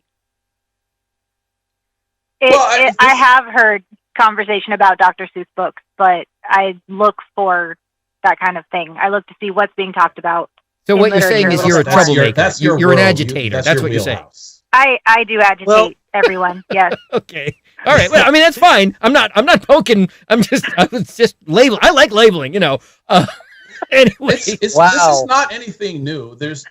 I have heard conversation about Dr. Seuss books, but I look for that kind of thing. I look to see what's being talked about. So what you're saying is you're a troublemaker. You're an agitator. That's what you're saying. I do agitate everyone. Yes. Okay. All right. Well, I mean, that's fine. I'm not poking. I was just labeling. I like labeling, Anyway. This is not anything new. There's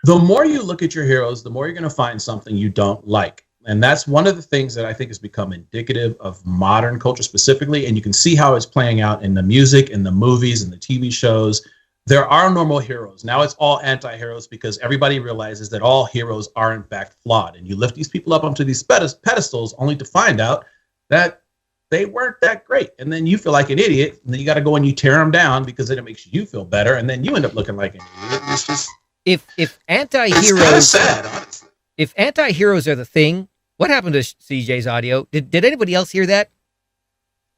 the more you look at your heroes, the more you're going to find something you don't like. And that's one of the things that I think has become indicative of modern culture specifically. And you can see how it's playing out in the music, in the movies, and the TV shows. There are normal heroes. Now it's all anti-heroes because everybody realizes that all heroes are in fact flawed. And you lift these people up onto these pedestals only to find out that they weren't that great. And then you feel like an idiot. And then you got to go and you tear them down because then it makes you feel better. And then you end up looking like an idiot. It's just... If anti-heroes... sad, honestly. If anti-heroes are the thing, what happened to CJ's audio? Did anybody else hear that?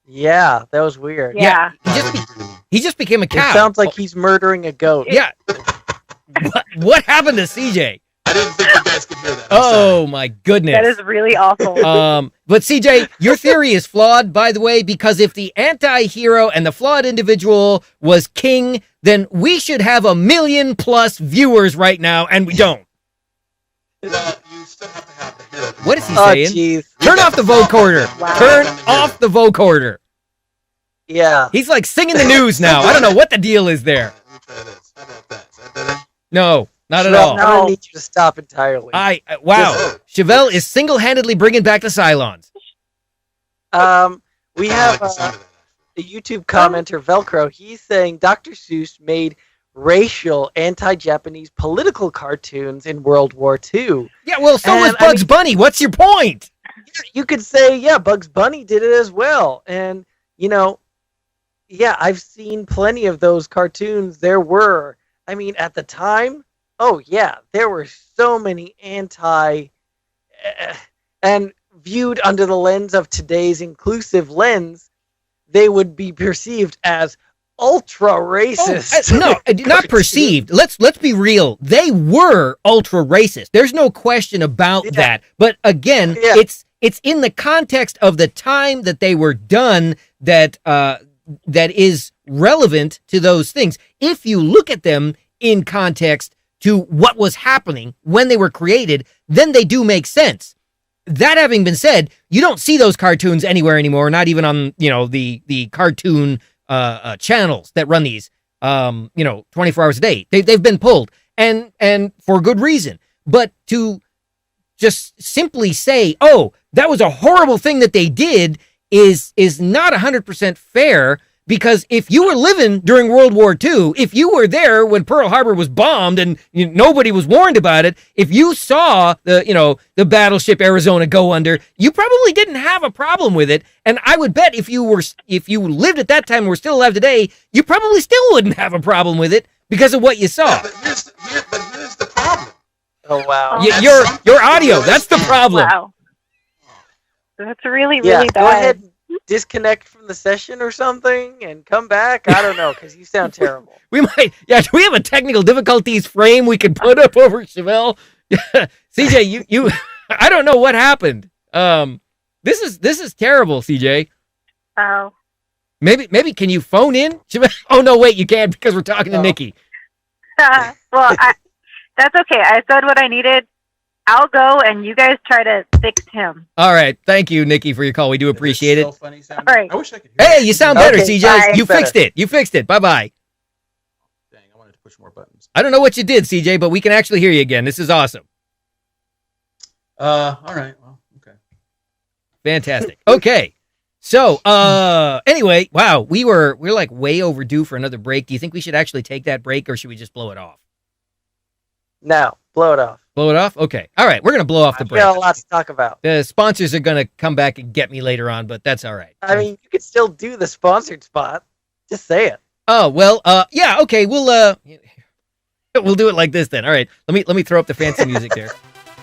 Yeah, that was weird. Yeah. He just became a cow. It sounds like he's murdering a goat. Yeah. What happened to CJ? I didn't think you guys could hear that. Oh my goodness. That is really awful. But CJ, your theory is flawed, by the way, because if the anti-hero and the flawed individual was king, then we should have 1 million+ viewers right now, and we don't. Well, you still have to have the hero. What is he saying? Geez. Turn off the vocoder. Wow. Turn off the vocoder. Yeah. He's like singing the news now. I don't know what the deal is there. Let me try this. How about that? Is that better? No, not at all. I need you to stop entirely. Wow. Chevelle is single-handedly bringing back the Cylons. We have a YouTube commenter, Velcro. He's saying Dr. Seuss made racial anti-Japanese political cartoons in World War II. Yeah, well, so was Bugs Bunny. What's your point? You could say, yeah, Bugs Bunny did it as well. And, I've seen plenty of those cartoons. There were, at the time, there were so many and viewed under the lens of today's inclusive lens, they would be perceived as ultra racist. Not perceived. Let's be real. They were ultra racist. There's no question about that. But again, it's in the context of the time that they were done that is relevant to those things. If you look at them in context to what was happening when they were created, then they do make sense. That having been said, you don't see those cartoons anywhere anymore, not even on, the cartoon channels that run these 24 hours a day. They've been pulled, and for good reason. But to just simply say, oh, that was a horrible thing that they did is not 100% fair, because if you were living during World War II, if you were there when Pearl Harbor was bombed and nobody was warned about it, if you saw the battleship Arizona go under, you probably didn't have a problem with it. And I would bet if you lived at that time and were still alive today, you probably still wouldn't have a problem with it because of what you saw. Yeah, but here's the problem. Oh wow! Your audio. That's the problem. Wow. That's really bad. Go ahead. Disconnect from the session or something and come back. I don't know, because you sound terrible. We might. Yeah. Do we have a technical difficulties frame we can put up over Chevelle? CJ, you. I don't know what happened. This is terrible, CJ. Oh. Maybe can you phone in? Oh no, wait, you can't because we're talking to Nikki. Well, that's okay. I said what I needed. I'll go, and you guys try to fix him. All right, thank you, Nikki, for your call. We do appreciate it. So funny sounding. All right. I wish I could hear Hey, you sound better, Okay, CJ. bye. You Better. fixed it. You fixed it. Bye bye. Dang, I wanted to push more buttons. I don't know what you did, CJ, but we can actually hear you again. This is awesome. All right. Well, okay. Fantastic. Okay. So, anyway, wow, we're like way overdue for another break. Do you think we should actually take that break or should we just blow it off? No, blow it off. Blow it off? Okay. All right, we're going to blow off the We break. got a lot to talk about. The sponsors are going to come back and get me later on, but that's all right. I mean, you could still do the sponsored spot. Just say it. Oh, well, yeah, okay, we'll do it like this then. All right. Let me throw up the fancy music there.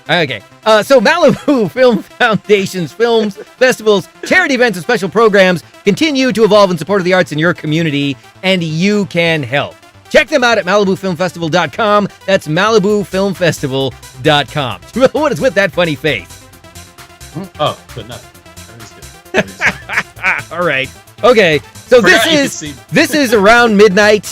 Okay. So Malibu Film Foundation's films, festivals, charity events, and special programs continue to evolve in support of the arts in your community, and you can help. Check them out at MalibuFilmFestival.com. That's MalibuFilmFestival.com. What is with that funny face? Oh, good enough. All right. Okay. So Forgot you could see. this is around midnight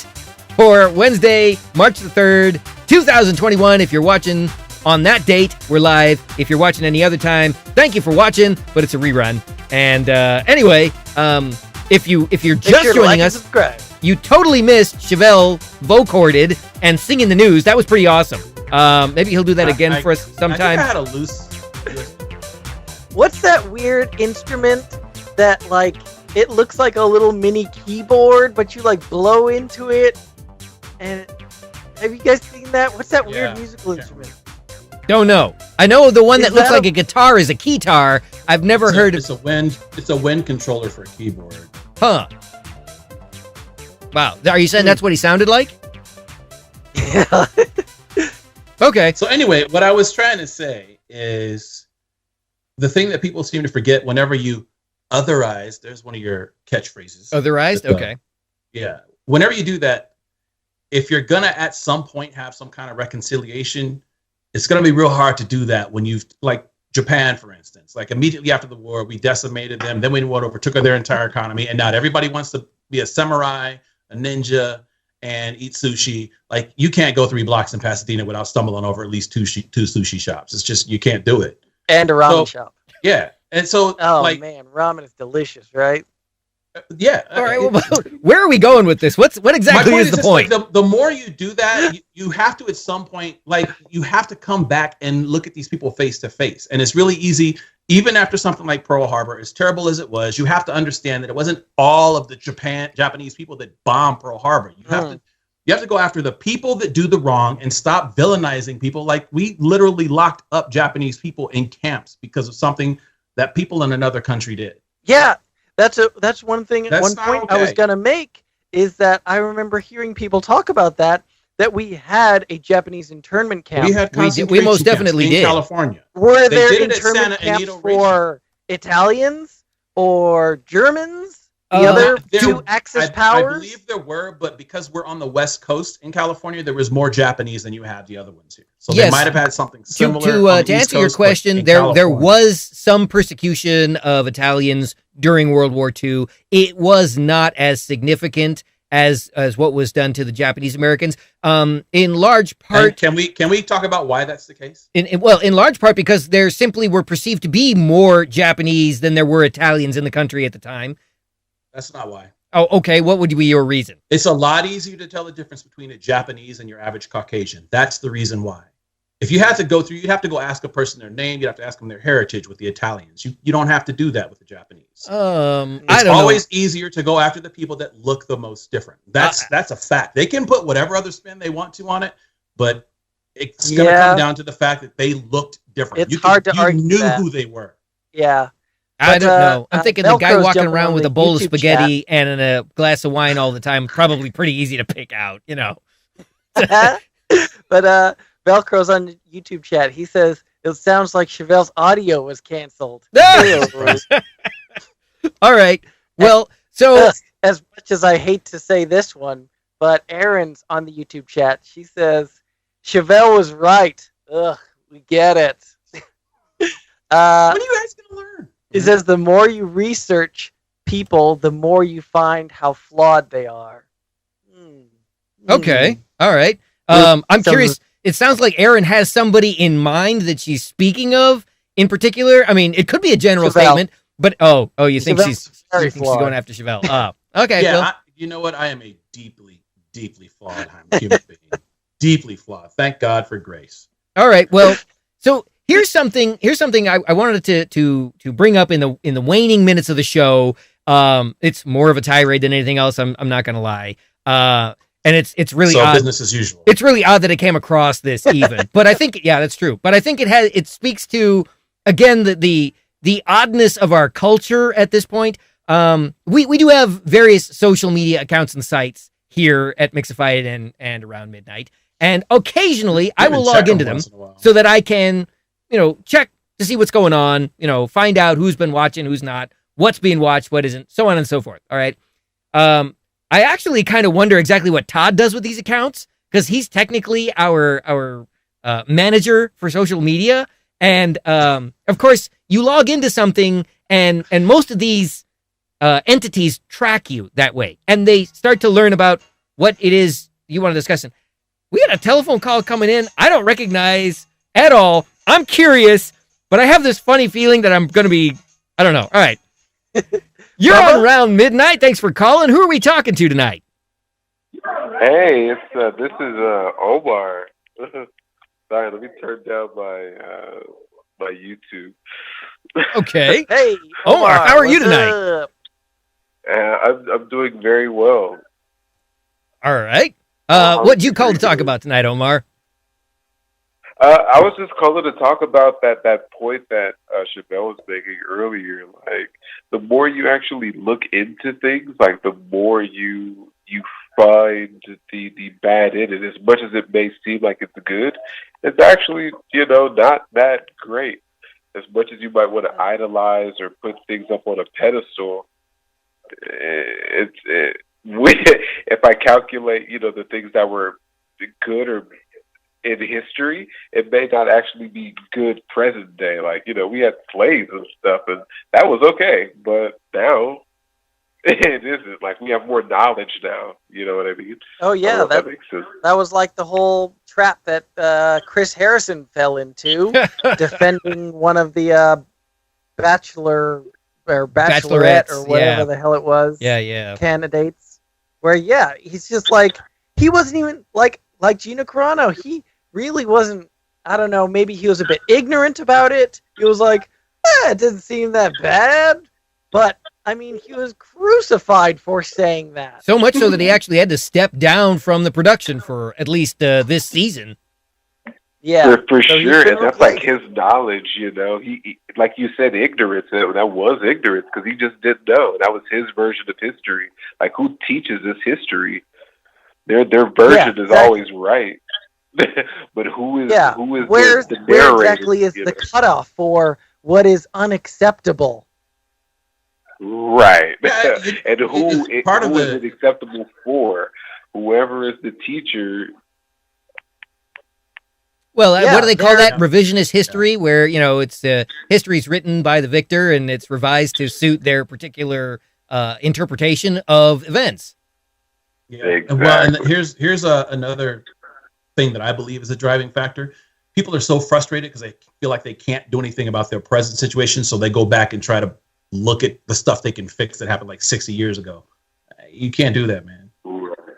for Wednesday, March the 3rd, 2021. If you're watching on that date, we're live. If you're watching any other time, thank you for watching, but it's a rerun. And anyway, if you're just sure to joining like and us, subscribe. you totally missed Chevelle vocorded and singing the news. That was pretty awesome. Maybe he'll do that again for us sometime. I think I had a loose. What's that weird instrument that, like, it looks like a little mini keyboard, but you, like, blow into it? And have you guys seen that? What's that weird musical instrument? Don't know. I know the one Is that looks that like a guitar is a keytar. I've never heard of. It's a wind controller for a keyboard. Huh. Wow. Are you saying that's what he sounded like? Yeah. Okay. So anyway, what I was trying to say is the thing that people seem to forget whenever you otherize, there's one of your catchphrases. Otherized? Okay. Yeah. Whenever you do that, if you're going to at some point have some kind of reconciliation, it's going to be real hard to do that when you've, like Japan, for instance, like immediately after the war, we decimated them. Then we went over, took their entire economy. And now everybody wants to be a samurai, a ninja, and eat sushi. Like, you can't go 3 blocks in Pasadena without stumbling over at least two sushi shops. It's just, you can't do it. And a ramen shop. Yeah. And so, oh, man, ramen is delicious, right? Yeah. All right. Well, where are we going with this? What exactly is the point? Like, the more you do that, you have to at some point, like, you have to come back and look at these people face to face. And it's really easy, even after something like Pearl Harbor, as terrible as it was, you have to understand that it wasn't all of the Japanese people that bombed Pearl Harbor. You have to go after the people that do the wrong and stop villainizing people. Like, we literally locked up Japanese people in camps because of something that people in another country did. Yeah. That's one thing. That's one not point okay. I was gonna make is that I remember hearing people talk about that we had a Japanese internment camp. We had we most definitely in did. California. Were They there did it at internment Santa camps Anita for Italians or Germans? The other two Axis powers? I believe there were, but because we're on the West Coast in California, there was more Japanese than you have the other ones here. So Yes. they might have had something similar. To answer your question, there was some persecution of Italians during World War II. It was not as significant as what was done to the Japanese Americans. In large part, And can we talk about why that's the case? in large part because there simply were perceived to be more Japanese than there were Italians in the country at the time. That's not why. Oh, okay. What would be your reason? It's a lot easier to tell the difference between a Japanese and your average Caucasian. That's the reason why. If you had to go through, you'd have to go ask a person their name. You'd have to ask them their heritage with the Italians. You don't have to do that with the Japanese. It's always easier to go after the people that look the most different. That's a fact. They can put whatever other spin they want to on it, but it's going to come down to the fact that they looked different. It's hard to argue knew that. who they were. Yeah. I don't know. I'm thinking the guy Velcro's walking jumping around on with the a bowl of YouTube spaghetti and a glass of wine all the time, probably pretty easy to pick out, you know. But Velcro's on the YouTube chat. He says it sounds like Chevelle's audio was canceled. All right. Well, so as much as I hate to say this one, but Erin's on the YouTube chat. She says Chevelle was right. Ugh, we get it. When are you guys gonna learn? He says the more you research people, the more you find how flawed they are. Okay. All right. I'm curious. It sounds like Erin has somebody in mind that she's speaking of in particular. I mean, it could be a general statement, but you think she's going after Chevelle? Okay. Yeah, you know what? I am a deeply, deeply flawed human being. Deeply flawed. Thank God for grace. All right. Well, so here's something I wanted to bring up in the waning minutes of the show. It's more of a tirade than anything else. I'm not going to lie. And it's really odd. Business as usual. It's really odd that it came across this even. But I think, yeah, that's true. But I think it speaks to, again, the oddness of our culture at this point. We do have various social media accounts and sites here at Mixified and Around Midnight. And occasionally I will log into them so that I can, check to see what's going on, find out who's been watching, who's not, what's being watched, what isn't, so on and so forth. All right. I actually kind of wonder exactly what Todd does with these accounts, because he's technically our manager for social media. And of course, you log into something and most of these entities track you that way. And they start to learn about what it is you want to discuss. And we got a telephone call coming in I don't recognize at all. I'm curious, but I have this funny feeling that I'm going to be, I don't know. All right. You're on Around Midnight. Thanks for calling. Who are we talking to tonight? Hey, this is Omar. Sorry, let me turn down my YouTube. Okay. Hey, Omar, how are you tonight? I'm doing very well. All right. What'd you call to talk about tonight, Omar? I was just calling to talk about that point that Chevelle was making earlier. Like, the more you actually look into things, like the more you find the bad in it. As much as it may seem like it's good, it's actually not that great. As much as you might want to idolize or put things up on a pedestal, if I calculate the things that were good or in history, it may not actually be good present day. Like, we had slaves and stuff, and that was okay. But now, it isn't. Like, we have more knowledge now. You know what I mean? Oh, yeah. That makes sense. That was like the whole trap that Chris Harrison fell into, defending one of the bachelor or bachelorette or whatever the hell it was. Yeah. Candidates. Where, he's just like, he wasn't even, like Gina Carano, he really wasn't, I don't know, maybe he was a bit ignorant about it. He was like, it didn't seem that bad. But, I mean, he was crucified for saying that. So much so that he actually had to step down from the production for at least this season. Yeah. For sure. And that's like his knowledge, He, like you said, ignorance. That was ignorance because he just didn't know. That was his version of history. Like, who teaches this history? Their version is always right. But who is where the narrator? Where exactly is the cutoff for what is unacceptable? Right. And who is it acceptable for? Whoever is the teacher. Well, what do they call that? Revisionist history, where, it's history's written by the victor and it's revised to suit their particular interpretation of events. Yeah. Exactly. Well, and here's another thing that I believe is a driving factor. People are so frustrated because they feel like they can't do anything about their present situation, so they go back and try to look at the stuff they can fix that happened like 60 years ago. You can't do that, man.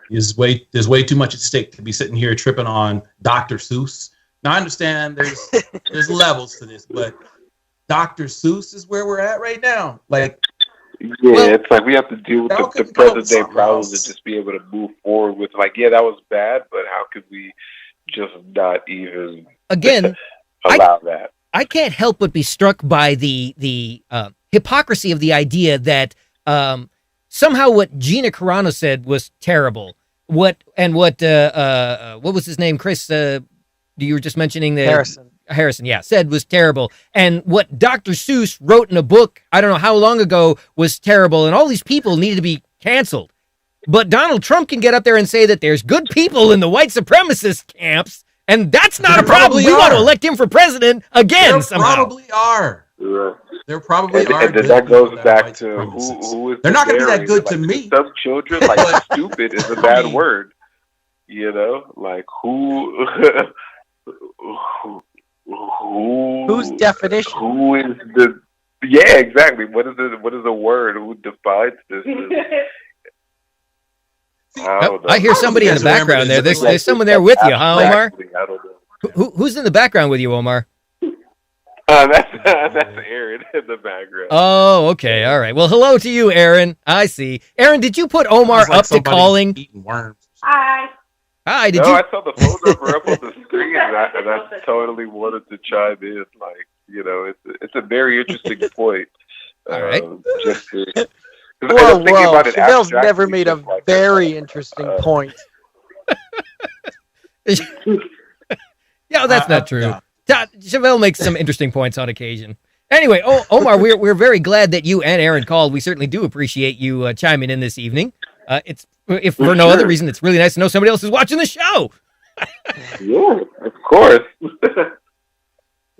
There's way too much at stake to be sitting here tripping on Dr. Seuss. Now, I understand there's levels to this, but Dr. Seuss is where we're at right now. Like, it's like we have to deal with the present day problems and just be able to move forward with, like, that was bad, but how could we just not even allow that? I can't help but be struck by the hypocrisy of the idea that somehow what Gina Carano said was terrible. What was his name, Chris? You were just mentioning Harrison, said was terrible. And what Dr. Seuss wrote in a book, I don't know how long ago, was terrible. And all these people needed to be canceled. But Donald Trump can get up there and say that there's good people in the white supremacist camps, and that's not a problem. We want to elect him for president again somehow. Probably are. There probably are. And then that goes back to who is. They're not going to be that good to like, me. Some children, like stupid, is a bad word. You know, like who? Whose definition? Who is the? Yeah, exactly. What is the word? Who defines this? I hear somebody in the background there. There's someone there with you, huh, Omar? I don't know. Who's in the background with you, Omar? That's Aaron in the background. Oh, okay, all right. Well, hello to you, Aaron. I see. Aaron, did you put Omar up to calling? Hi. Hi, did no, you? I saw the phone number up on the screen, and I totally wanted to chime in. Like, you know, it's a very interesting point. All right. Just to, Whoa. Chappelle's never made a very interesting point. Yeah, that's not true. Chevelle makes some interesting points on occasion. Anyway, Omar, we're very glad that you and Aaron called. We certainly do appreciate you chiming in this evening. It's if for no other reason, it's really nice to know somebody else is watching the show. Yeah, of course.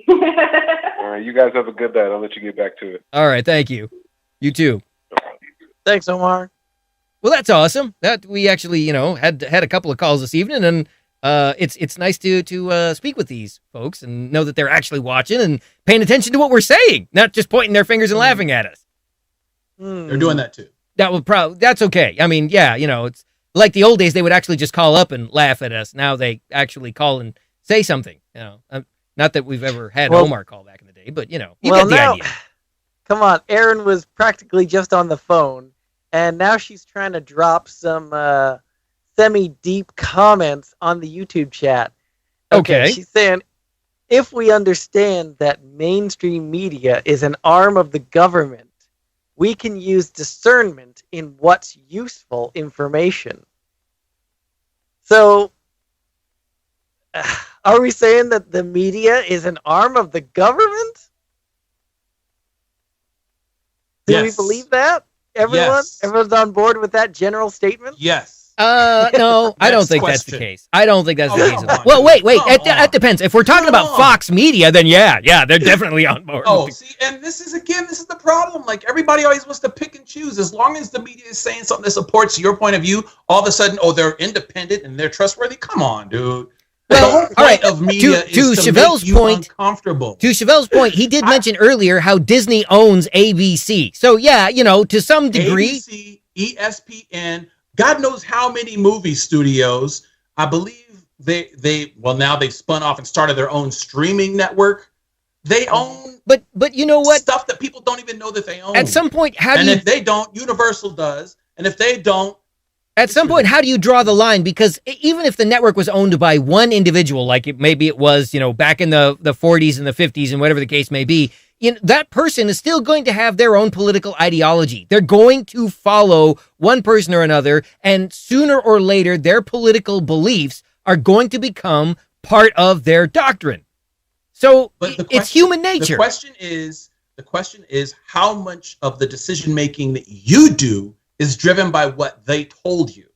All right, you guys have a good night. I'll let you get back to it. All right, thank you. You too. Thanks, Omar. Well, that's awesome. That we actually, had a couple of calls this evening, and it's nice to speak with these folks and know that they're actually watching and paying attention to what we're saying, not just pointing their fingers and laughing at us. They're doing that too. That's okay. I mean, yeah, it's like the old days. They would actually just call up and laugh at us. Now they actually call and say something. Not that we've ever had Omar call back in the day, but you get the idea. Come on, Aaron was practically just on the phone, and now she's trying to drop some semi-deep comments on the YouTube chat. Okay. She's saying, if we understand that mainstream media is an arm of the government, we can use discernment in what's useful information. So, are we saying that the media is an arm of the government? Do we believe that? Everyone's on board with that general statement? Yes. No, I don't think that's the case. I don't think that's the case. Well, wait. That depends. If we're talking about Fox Media, then yeah, they're definitely on board. Oh, see, and this is the problem. Like, everybody always wants to pick and choose. As long as the media is saying something that supports your point of view, all of a sudden, they're independent and they're trustworthy. Come on, dude. Well, the whole point of media is to Chevelle's make you point, uncomfortable. To Chevelle's point, he did mention earlier how Disney owns ABC. So yeah, to some degree, ABC, ESPN, God knows how many movie studios. I believe now they've spun off and started their own streaming network. They own, but you know what? Stuff that people don't even know that they own. At some point, if they don't, Universal does, and if they don't. At some point, how do you draw the line? Because even if the network was owned by one individual, like maybe it was, back in the 40s and the 50s and whatever the case may be, that person is still going to have their own political ideology. They're going to follow one person or another, and sooner or later, their political beliefs are going to become part of their doctrine. So it's human nature. The question is how much of the decision making that you do is driven by what they told you.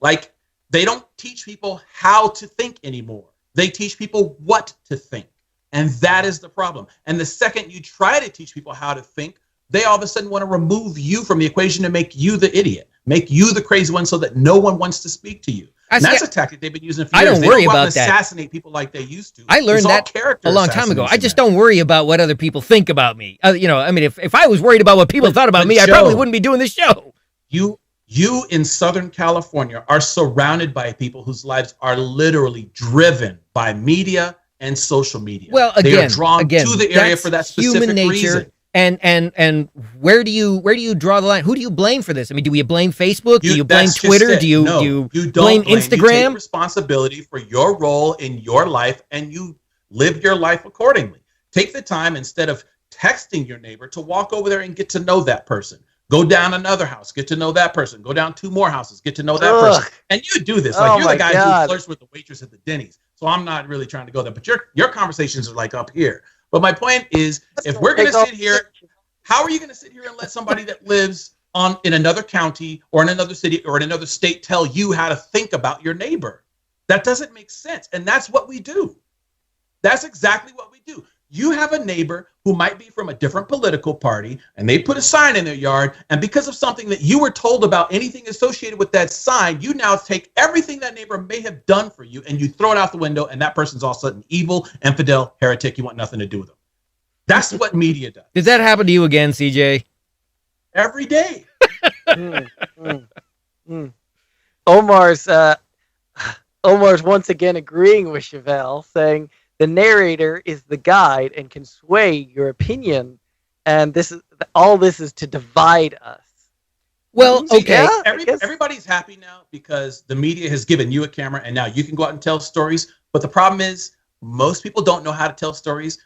Like, they don't teach people how to think anymore. They teach people what to think. And that is the problem. And the second you try to teach people how to think, they all of a sudden want to remove you from the equation and make you the idiot, make you the crazy one so that no one wants to speak to you. And that's a tactic they've been using for years. I don't worry about that. Assassinate people like they used to. I learned that a long time ago. I just don't worry about what other people think about me. If I was worried about what people thought about me, I probably wouldn't be doing this show. You in Southern California are surrounded by people whose lives are literally driven by media and social media. Well, they are drawn to the area for that specific human nature. Reason. And where do you draw the line? Who do you blame for this? I mean, do you blame Facebook? Do you blame Twitter? Do you blame Instagram? You take responsibility for your role in your life, and you live your life accordingly. Take the time, instead of texting your neighbor, to walk over there and get to know that person. Go down another house, get to know that person. Go down 2 more houses, get to know that person. And you do this. Like, you're the guy who flirts with the waitress at the Denny's. So I'm not really trying to go there. But your conversations are like up here. But my point is, if we're going to sit here, how are you going to sit here and let somebody that lives in another county or in another city or in another state tell you how to think about your neighbor? That doesn't make sense. And that's what we do. That's exactly what we do. You have a neighbor who might be from a different political party, and they put a sign in their yard, and because of something that you were told about anything associated with that sign, you now take everything that neighbor may have done for you, and you throw it out the window, and that person's all of a sudden evil, infidel, heretic. You want nothing to do with them. That's what media does. Did that happen to you again, CJ? Every day. Omar's once again agreeing with Chevelle, saying the narrator is the guide and can sway your opinion, and this is to divide us. Well, okay. Yeah, everybody's happy now because the media has given you a camera, and now you can go out and tell stories. But the problem is, most people don't know how to tell stories.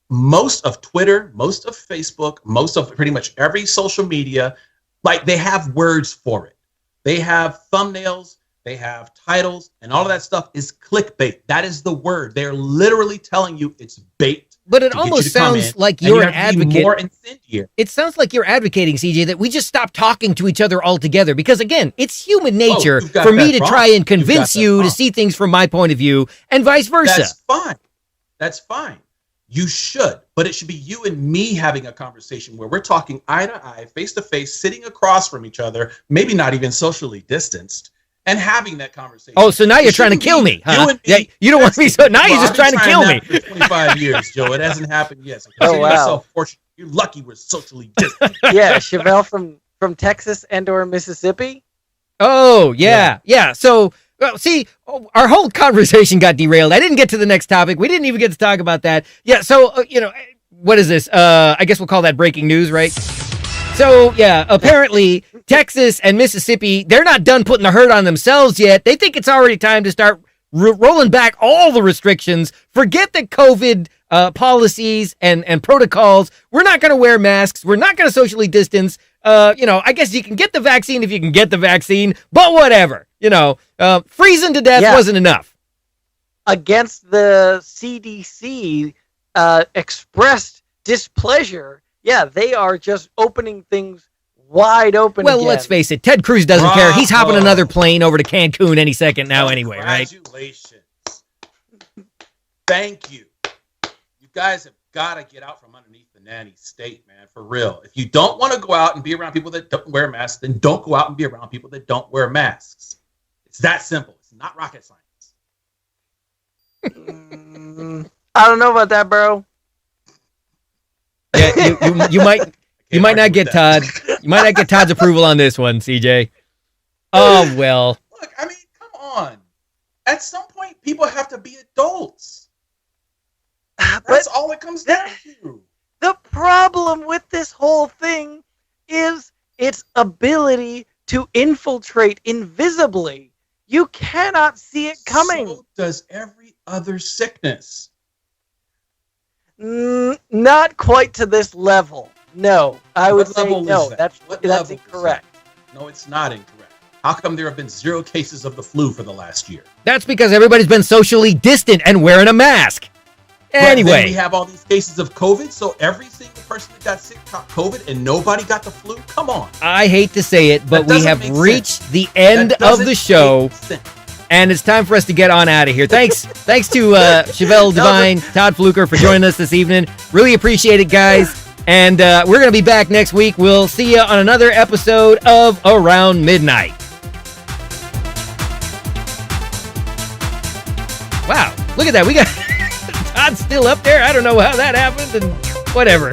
Most of Twitter, most of Facebook, most of pretty much every social media, like they have words for it. They have thumbnails, they have titles, and all of that stuff is clickbait. That is the word. They're literally telling you it's bait. But it almost sounds like you're an advocate. More incendiary. It sounds like you're advocating, CJ, that we just stop talking to each other altogether. Because again, it's human nature for me to try and convince you to see things from my point of view, and vice versa. That's fine. That's fine. You should, but it should be you and me having a conversation where we're talking eye to eye, face to face, sitting across from each other, maybe not even socially distanced, and having that conversation. Oh, so now you're trying to kill me, huh? Yeah, you don't want me, so now you're just trying to kill me. For 25 years, Joe. It hasn't happened yet. So oh, wow. Myself fortunate. You're lucky we're socially distant. Yeah, Chevelle from Texas and or Mississippi. Oh, yeah. So, well, see, our whole conversation got derailed. I didn't get to the next topic. We didn't even get to talk about that. Yeah, so, what is this? I guess we'll call that breaking news, right? So, yeah, apparently Texas and Mississippi, they're not done putting the hurt on themselves yet. They think it's already time to start rolling back all the restrictions. Forget the COVID policies and protocols. We're not going to wear masks. We're not going to socially distance. I guess you can get the vaccine if you can get the vaccine, but whatever. Freezing to death wasn't enough. Against the CDC expressed displeasure, they are just opening things wide open Well, again. let's face it, Ted Cruz doesn't care. He's hopping another plane over to Cancun any second now anyway, right? Congratulations. Thank you. You guys have got to get out from underneath the nanny state, man, for real. If you don't want to go out and be around people that don't wear masks, then don't go out and be around people that don't wear masks. It's that simple. It's not rocket science. I don't know about that, bro. Yeah, you might not get Todd. You might not get Todd's approval on this one, CJ. Oh well. Look, I mean, come on. At some point, people have to be adults. That's all it comes down to. The problem with this whole thing is its ability to infiltrate invisibly. You cannot see it coming. So does every other sickness. Not quite to this level. No, I would say no. That's incorrect. No, it's not incorrect. How come there have been 0 cases of the flu for the last year? That's because everybody's been socially distant and wearing a mask. Anyway. But then we have all these cases of COVID, so every single person that got sick got COVID and nobody got the flu? Come on. I hate to say it, but we have reached the end of the show. And it's time for us to get on out of here. Thanks to Chevelle Devine, Todd Fluker for joining us this evening. Really appreciate it, guys. And we're going to be back next week. We'll see you on another episode of Around Midnight. Wow, look at that. We got Todd's still up there. I don't know how that happened and whatever.